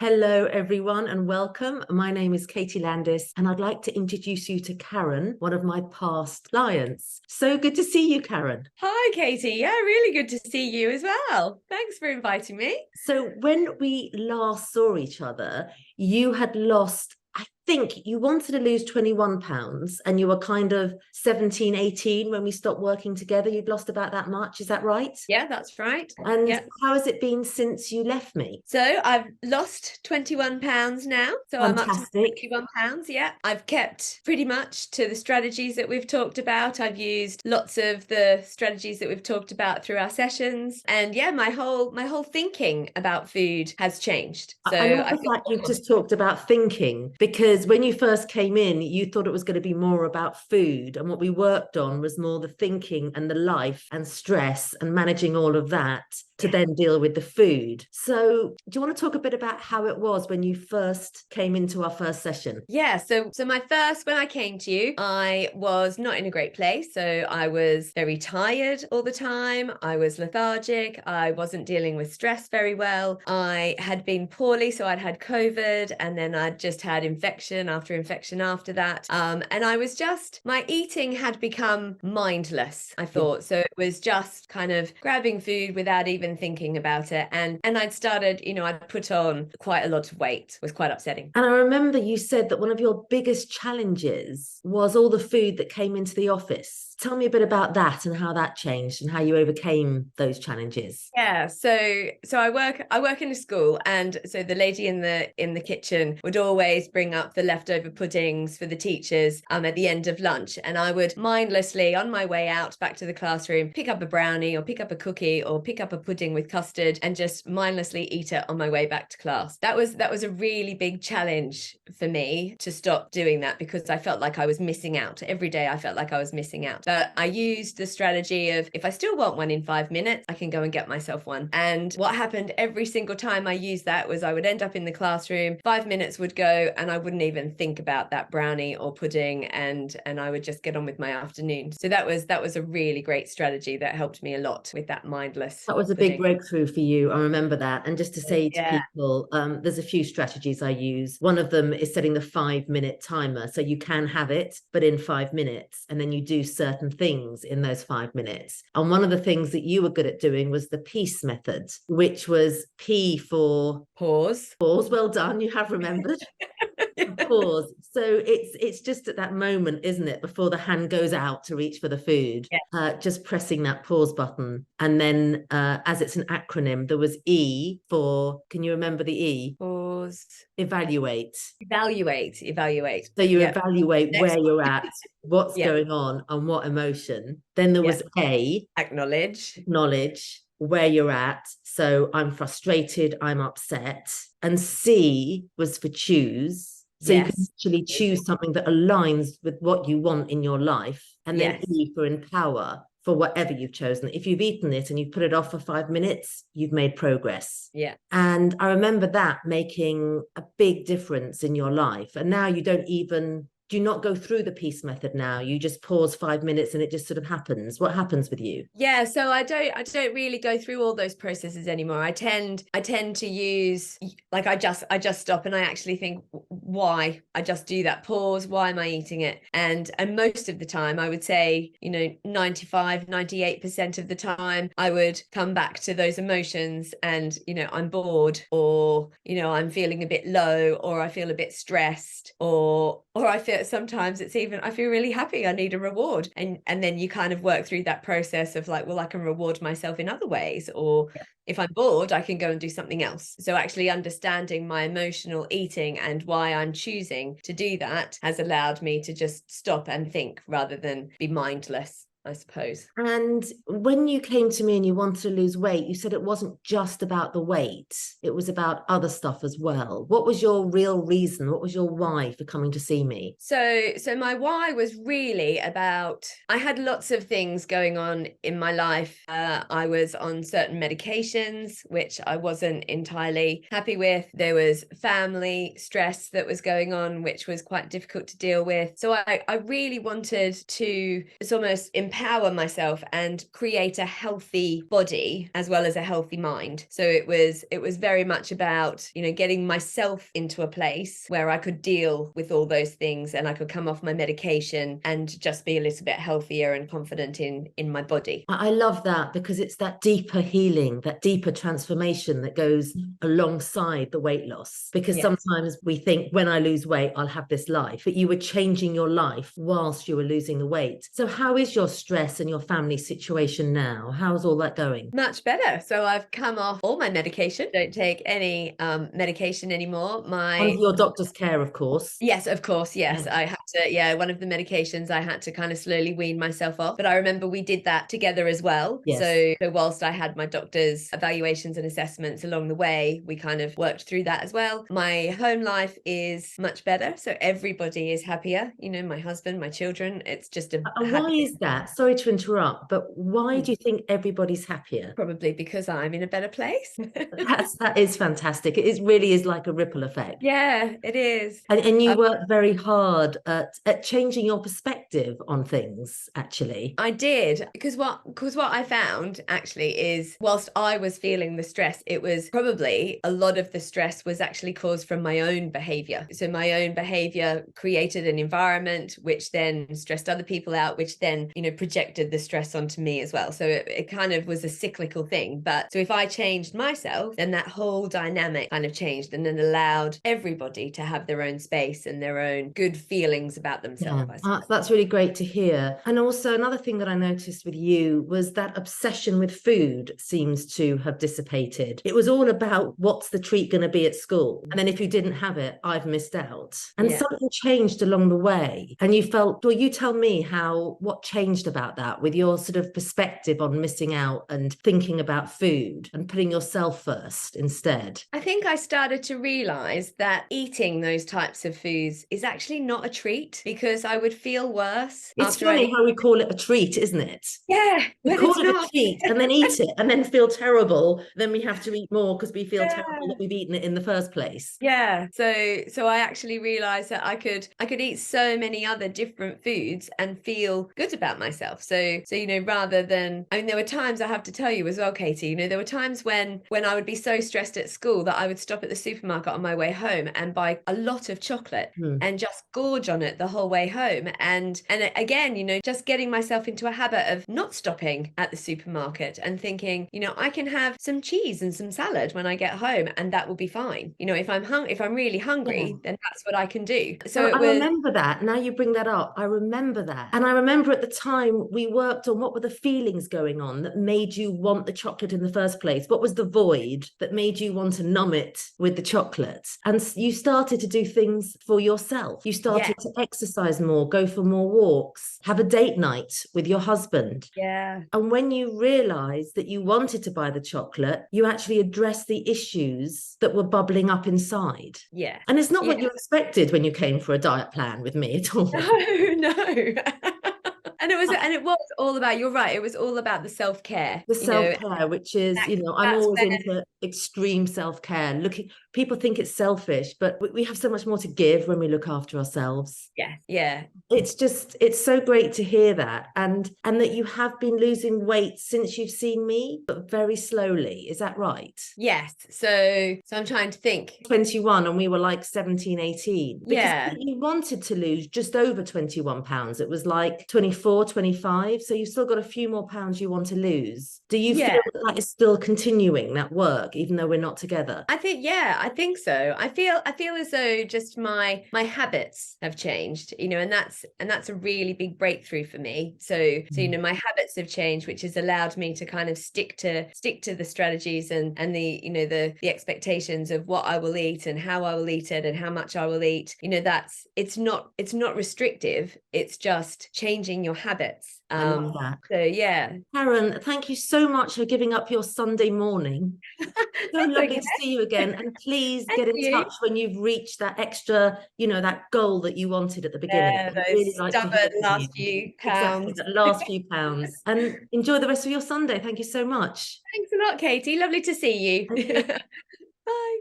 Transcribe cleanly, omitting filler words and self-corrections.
Hello, everyone, and welcome. My name is Katie Landis, and I'd like to introduce you to Karen, one of my past clients. So good to see you, Karen. Hi, Katie. Yeah, really good to see you as well. Thanks for inviting me. So, when we last saw each other, you had lost, I think you wanted to lose £21 and you were kind of 17, 18 when we stopped working together. You'd lost about that much. Is that right? Yeah, that's right. And Yeah. how has it been since you left me? So I've lost £21 now. So I'm up to Fantastic. £21. Yeah. I've kept pretty much to the strategies that we've talked about. I've used lots of the strategies that we've talked about through our sessions. And yeah, my whole thinking about food has changed. So I love I the feel fact you've just talked about thinking, because when you first came in, you thought it was going to be more about food. And what we worked on was more the thinking and the life and stress and managing all of that to then deal with the food. So, do you want to talk a bit about how it was when you first came into our first session? Yeah, so when I came to you, I was not in a great place. So I was very tired all the time. I was lethargic. I wasn't dealing with stress very well. I had been poorly, so I'd had COVID, and then I'd just had infection after that. And I was just my eating had become mindless, I thought. So it was just kind of grabbing food without even thinking about it. And I'd started, I'd put on quite a lot of weight. It was quite upsetting. And I remember you said that one of your biggest challenges was all the food that came into the office. Tell me a bit about that and how that changed and how you overcame those challenges. Yeah, so I work in a school, and so the lady in the kitchen would always bring up the leftover puddings for the teachers at the end of lunch, and I would mindlessly on my way out back to the classroom pick up a brownie or pick up a cookie or pick up a pudding with custard and just mindlessly eat it on my way back to class. That was a really big challenge for me to stop doing that, because I felt like I was missing out. Every day I felt like I was missing out. But I used the strategy of, if I still want one in 5 minutes, I can go and get myself one. And what happened every single time I used that was I would end up in the classroom, 5 minutes would go, and I wouldn't even think about that brownie or pudding, and I would just get on with my afternoon. So that was a really great strategy that helped me a lot with that mindless That was a big pudding. breakthrough for you. I remember that. And just to say to Yeah. people, there's a few strategies I use. One of them is setting the 5 minute timer. So you can have it, but in 5 minutes. And then you do certain things in those 5 minutes. And one of the things that you were good at doing was the peace method, which was P for Pause. pause. Well done. You have remembered. Pause. So it's just at that moment, isn't it, before the hand goes out to reach for the food, Yeah. just pressing that pause button. And then, as it's an acronym, there was E for. Can you remember the E? Pause. Evaluate. Evaluate. So you Yeah. evaluate where Next you're one. at, what's Yeah. going on, and what emotion. Then there Yeah. was A, Acknowledge. acknowledge where you're at. So I'm frustrated, I'm upset. And C was for choose. So you can Yes. actually choose something that aligns with what you want in your life. And then Yes. E for empower for whatever you've chosen. If you've eaten it and you've put it off for 5 minutes, you've made progress. Yeah. And I remember that making a big difference in your life. And now you don't even do not go through the peace method now. You just pause 5 minutes and it just sort of happens. What happens with you? Yeah, so I don't really go through all those processes anymore. I tend to use, like, I just stop and I actually think, why? I just do that pause. Why am I eating it? And most of the time, I would say, 98% of the time, I would come back to those emotions, and I'm bored, or I'm feeling a bit low, or I feel a bit stressed, or I feel sometimes it's even, I feel really happy, I need a reward. And then you kind of work through that process of like, well, I can reward myself in other ways, or if I'm bored, I can go and do something else. So actually understanding my emotional eating and why I'm choosing to do that has allowed me to just stop and think rather than be mindless, I suppose. And when you came to me and you wanted to lose weight, you said it wasn't just about the weight, it was about other stuff as well. What was your real reason? What was your why for coming to see me? So my why was really about, I had lots of things going on in my life. I was on certain medications, which I wasn't entirely happy with. There was family stress that was going on, which was quite difficult to deal with. So I really wanted to, it's almost empower myself and create a healthy body as well as a healthy mind. So it was very much about, getting myself into a place where I could deal with all those things and I could come off my medication and just be a little bit healthier and confident in my body. I love that, because it's that deeper healing, that deeper transformation that goes alongside the weight loss. Because Yes. sometimes we think, when I lose weight, I'll have this life, but you were changing your life whilst you were losing the weight. So how is your stress and your family situation now? How's all that going? Much better. So I've come off all my medication. Don't take any medication anymore. Under your doctor's care, of course. Yes, of course. Yes. Yeah. I had to, one of the medications I had to kind of slowly wean myself off. But I remember we did that together as well. Yes. So whilst I had my doctor's evaluations and assessments along the way, we kind of worked through that as well. My home life is much better. So everybody is happier. My husband, my children. It's just a Why is that? Sorry to interrupt, but why do you think everybody's happier? Probably because I'm in a better place. That is fantastic. It really is like a ripple effect. Yeah, it is. And you work very hard at changing your perspective on things, actually. I did, because what I found actually is, whilst I was feeling the stress, it was probably a lot of the stress was actually caused from my own behavior. So my own behavior created an environment which then stressed other people out, which then, projected the stress onto me as well. So it kind of was a cyclical thing. But so if I changed myself, then that whole dynamic kind of changed, and then allowed everybody to have their own space and their own good feelings about themselves. Yeah, that's really great to hear. And also another thing that I noticed with you was that obsession with food seems to have dissipated. It was all about, what's the treat going to be at school? And then if you didn't have it, I've missed out. And something changed along the way. And you felt, well, you tell me what changed about that, with your sort of perspective on missing out and thinking about food and putting yourself first instead. I think I started to realize that eating those types of foods is actually not a treat, because I would feel worse. It's funny how we call it a treat, isn't it? Yeah, we call it a treat and then eat it and then feel terrible. Then we have to eat more because we feel terrible that we've eaten it in the first place. Yeah. So I actually realized that I could eat so many other different foods and feel good about myself. So rather than, there were times, I have to tell you as well, Katie, there were times when I would be so stressed at school that I would stop at the supermarket on my way home and buy a lot of chocolate and just gorge on it the whole way home. And again, just getting myself into a habit of not stopping at the supermarket and thinking, I can have some cheese and some salad when I get home, and that will be fine. If I'm really hungry, then that's what I can do. So I remember that. Now you bring that up, I remember that. And I remember at the time we worked on what were the feelings going on that made you want the chocolate in the first place. What was the void that made you want to numb it with the chocolate? And you started to do things for yourself. You started to exercise more, go for more walks, have a date night with your husband. Yeah. And when you realized that you wanted to buy the chocolate, you actually addressed the issues that were bubbling up inside. Yeah. And it's not what you expected when you came for a diet plan with me at all. No. And it was all about, you're right, it was all about the self-care. The self-care, which is, I'm always into extreme self-care. People think it's selfish, but we have so much more to give when we look after ourselves. Yeah. It's so great to hear that. And that you have been losing weight since you've seen me, but very slowly. Is that right? Yes. So I'm trying to think. 21 and we were like 17, 18. Because you wanted to lose just over 21 pounds. It was like 24, 25. So you've still got a few more pounds you want to lose. Do you feel that is still continuing, that work, even though we're not together? I think so. I feel as though just my habits have changed, and that's a really big breakthrough for me. So my habits have changed, which has allowed me to kind of stick to the strategies and the expectations of what I will eat and how I will eat it and how much I will eat. It's not restrictive. It's just changing your habits. I love that. So yeah. Karen, thank you so much for giving up your Sunday morning. So lovely to see you again. And please get in touch when you've reached that extra, that goal that you wanted at the beginning. Yeah, those really like stubborn last few pounds. Exactly, the last few pounds. And enjoy the rest of your Sunday. Thank you so much. Thanks a lot, Katie. Lovely to see you. Bye.